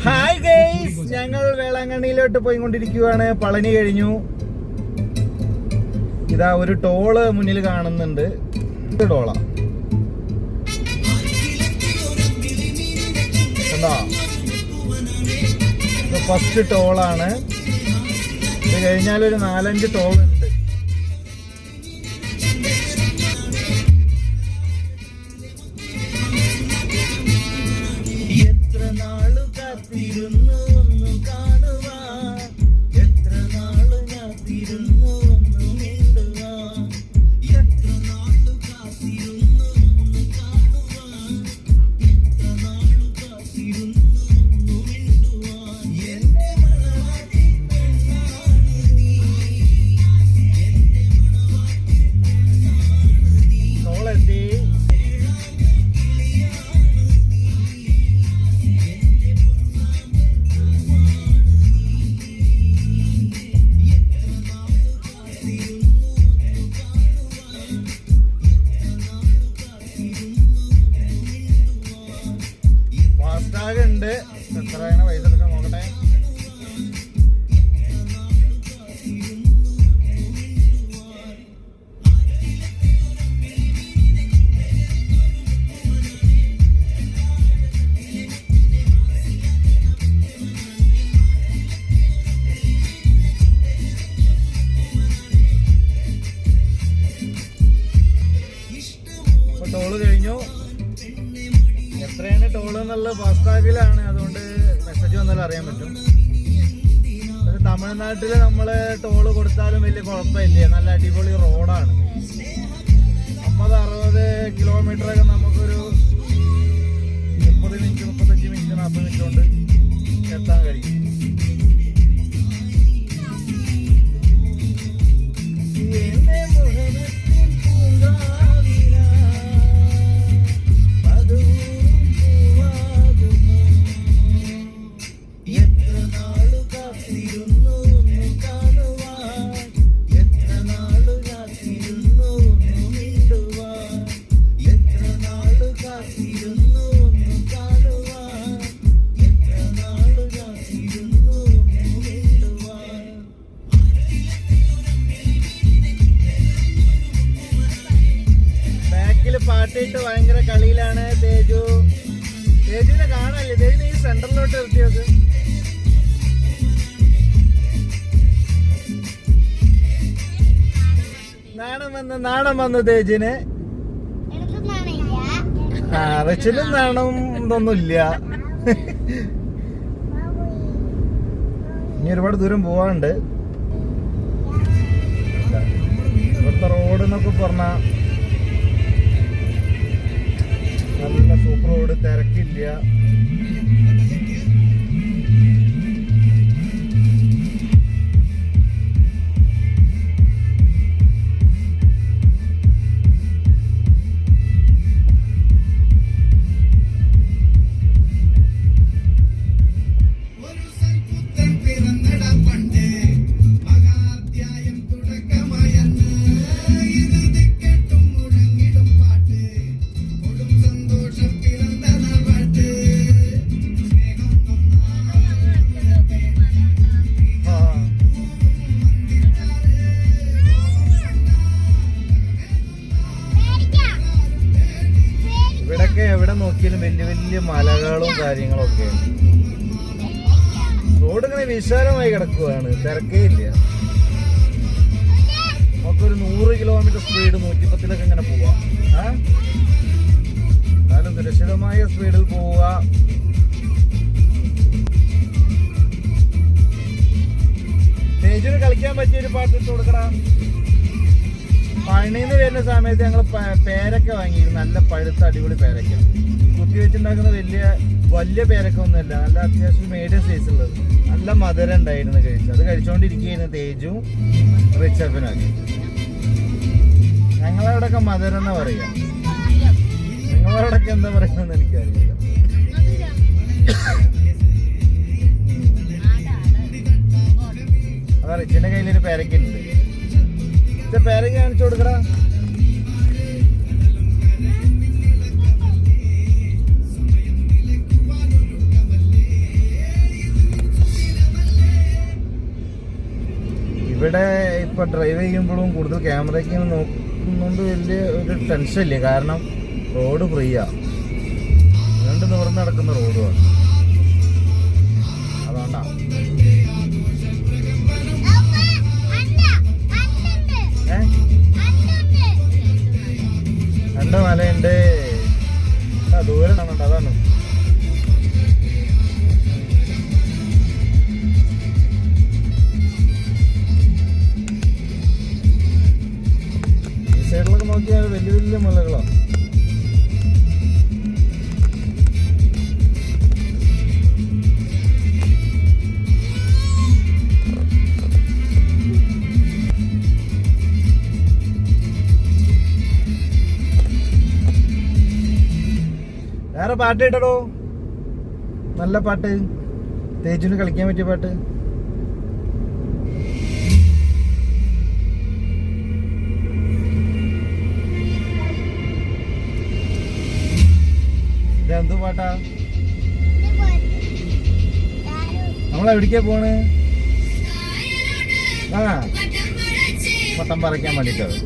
Hi guys, ഞങ്ങൾ വേളാങ്കണ്ണിയിലോട്ട് പോയിക്കൊണ്ടിരിക്കുകയാണ്. പളനി കഴിഞ്ഞു. ഇതാ ഒരു ടോള് മുന്നിൽ കാണുന്നുണ്ട്. ഇത് ടോളാ കണ്ടോ? ഇത് ഫസ്റ്റ് ടോളാണ്. ഇത് കഴിഞ്ഞാൽ ഒരു 4-5 ടോൾ ഉണ്ട്. ഉണ്ട്. എത്രയാണ് പൈസ എടുക്കാൻ നോക്കട്ടെ. ഇപ്പൊ ടോള് കഴിഞ്ഞു. എത്രയാണ് ടോൾ എന്നുള്ളത് ഫാസ്ടാഗിലാണ്, അതുകൊണ്ട് മെസ്സേജ് വന്നാലും അറിയാൻ പറ്റും. പക്ഷെ തമിഴ്നാട്ടില് നമ്മള് ടോള് കൊടുത്താലും വലിയ കുഴപ്പമില്ല. നല്ല അടിപൊളി റോഡാണ്. 50-60 കിലോമീറ്ററൊക്കെ നമുക്കൊരു 30 മിനിറ്റ് 35 മിനിറ്റ് 40 മിനിറ്റ് കൊണ്ട് എത്താൻ കഴിയും. പാട്ടിട്ട് ഭയങ്കര കളിയിലാണ് തേജു. തേജുവിനെ കാണാല്ലേ? തേജുവിനെ ഈ സെന്ററിലോട്ട് എത്തിയത്. നാണം വന്നു തേജിന്. റിച്ചിലും നാണം ഇതൊന്നുമില്ല. ഇനി ഒരുപാട് ദൂരം പോവാണ്ട്. ഇവിടുത്തെ റോഡ് എന്നൊക്കെ പറഞ്ഞ നല്ല സൂപ്പർ റോഡ്, തിരക്കില്ല. എവിടെ നോക്കിയാലും വലിയ വലിയ മലകളും കാര്യങ്ങളും ഒക്കെ. റോഡ് ഇങ്ങനെ വിശാലമായി കിടക്കുകയാണ്, തിരക്കേ ഇല്ല. നമുക്കൊരു 100 കിലോമീറ്റർ സ്പീഡ് 110-ലൊക്കെ ഇങ്ങനെ പോവാം. എന്നാലും സുരക്ഷിതമായ സ്പീഡിൽ പോവുക. തേജുവിന് കളിക്കാൻ പറ്റിയൊരു പാട്ട് ഇട്ട് കൊടുക്കണം. പണിന്ന് വരുന്ന സമയത്ത് ഞങ്ങൾ പേരക്ക വാങ്ങിയിരുന്നു. നല്ല പഴുത്ത അടിപൊളി പേരക്ക, കുത്തി വെച്ചുണ്ടാക്കുന്ന വലിയ പേരക്ക ഒന്നുമല്ല, നല്ല അത്യാവശ്യം മീഡിയം സൈസുള്ളത്. നല്ല മധുരം ഉണ്ടായിരുന്നു കഴിച്ചു. അത് കഴിച്ചുകൊണ്ടിരിക്കുകയായിരുന്നു തേജും റിച്ചപ്പനൊക്കെ. ഞങ്ങളവിടെയൊക്കെ മധുരം എന്നാ പറയാ. നിങ്ങളവിടെയൊക്കെ എന്താ പറയുന്നത് എനിക്കറിയില്ല. അതാ റിച്ചിന്റെ കയ്യിലൊരു പേരക്കുണ്ട്. പേരക്ക കാണിച്ചു കൊടുക്കടാ. ഇവിടെ ഇപ്പൊ ഡ്രൈവ് ചെയ്യുമ്പോഴും കൂടുതൽ ക്യാമറയ്ക്ക് നോക്കുന്നോണ്ട് വലിയ ഒരു ടെൻഷൻ ഇല്ല. കാരണം റോഡ് ഫ്രീയാ, രണ്ട് നിവർന്ന് നടക്കുന്ന റോഡുമാണ്. അതുകൊണ്ടാ രണ്ട് മലയുണ്ട്, ദൂരെ കാണണ്ട. അതാണ് ഈ സൈഡിലൊക്കെ നോക്കിയാൽ വലിയ വലിയ മലകളാണ്. വേറെ പാട്ട് കേട്ടോ, നല്ല പാട്ട്, തേജുവിന് കളിക്കാൻ പറ്റിയ പാട്ട്. ഇതെന്തു പാട്ടാ? നമ്മളെവിടേക്കാ പോണ്? ആ പട്ടം പറിക്കാൻ വേണ്ടിട്ടത്.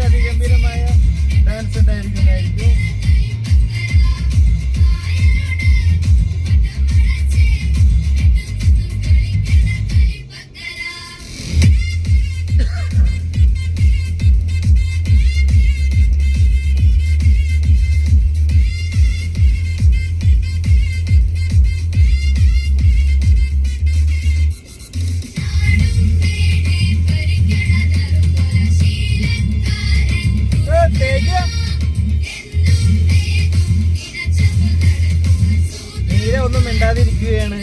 അതിഗംഭീരമായ ഡാൻസ് ഉണ്ടായിരിക്കുന്നതായിരിക്കും. നീരെ ഒന്നും മിണ്ടാതിരിക്കുകയാണ്.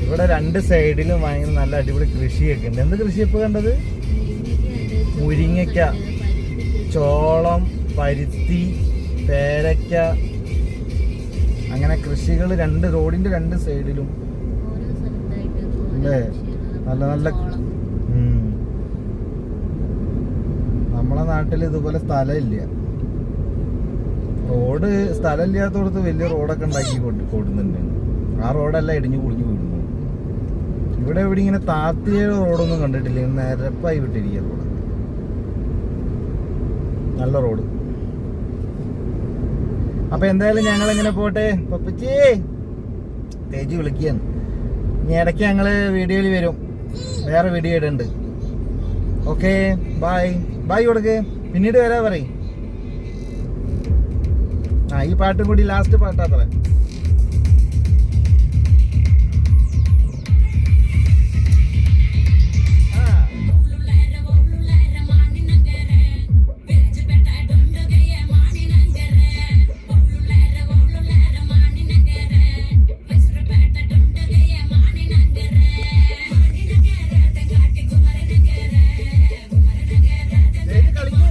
ഇവിടെ രണ്ട് സൈഡിലും ഭയങ്കര നല്ല അടിപൊളി കൃഷിയൊക്കെ ഉണ്ട്. എന്ത് കൃഷി ഇപ്പൊ കണ്ടത്? മുരിങ്ങയ്ക്ക, ചോളം, പരുത്തി, പേരയ്ക്ക, അങ്ങനെ കൃഷികൾ റോഡിന്റെ രണ്ട് സൈഡിലും അല്ലേ? നല്ല നല്ല. നമ്മളെ നാട്ടിൽ ഇതുപോലെ സ്ഥലമില്ല. റോഡ് സ്ഥലമില്ലാത്തടത്ത് വലിയ റോഡൊക്കെ ഉണ്ടാക്കി കൊടുക്കുന്നുണ്ട്. ആ റോഡെല്ലാം ഇടിഞ്ഞു പൊളിഞ്ഞു വീഴുന്നു. ഇവിടെ എവിടെ ഇങ്ങനെ താത്തിയ റോഡൊന്നും കണ്ടിട്ടില്ല. നിരപ്പായി വിട്ടിരിക്കുക റോഡ്. നല്ല റോഡ്. അപ്പൊ എന്തായാലും ഞങ്ങൾ എങ്ങനെ പോട്ടെ. പപ്പച്ചി തേജ് വിളിക്കുകയാണ്. ഇനി ഇടയ്ക്ക് ഞങ്ങള് വീഡിയോയിൽ വരും. വേറെ വീഡിയോ ഇടുന്നുണ്ട്. ഓക്കെ, ബായ് ബായ് കൊടുക്ക്. പിന്നീട് വരാ പറയും. ഈ പാട്ടും കൂടി ലാസ്റ്റ് പാട്ടാത്രേ. കളിക്കും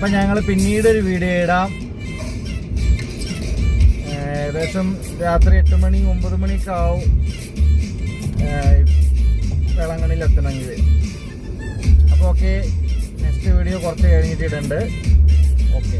അപ്പം ഞങ്ങൾ പിന്നീട് ഒരു വീഡിയോ ഇടാം. ഏകദേശം രാത്രി 8 മണി 9 മണിയൊക്കെ ആവും വേളാങ്കണ്ണിയിൽ എത്തണമെങ്കിൽ. അപ്പോൾ ഓക്കെ, നെക്സ്റ്റ് വീഡിയോ കുറച്ച് കഴിഞ്ഞിട്ട് ഇടുന്നുണ്ട്. ഓക്കെ.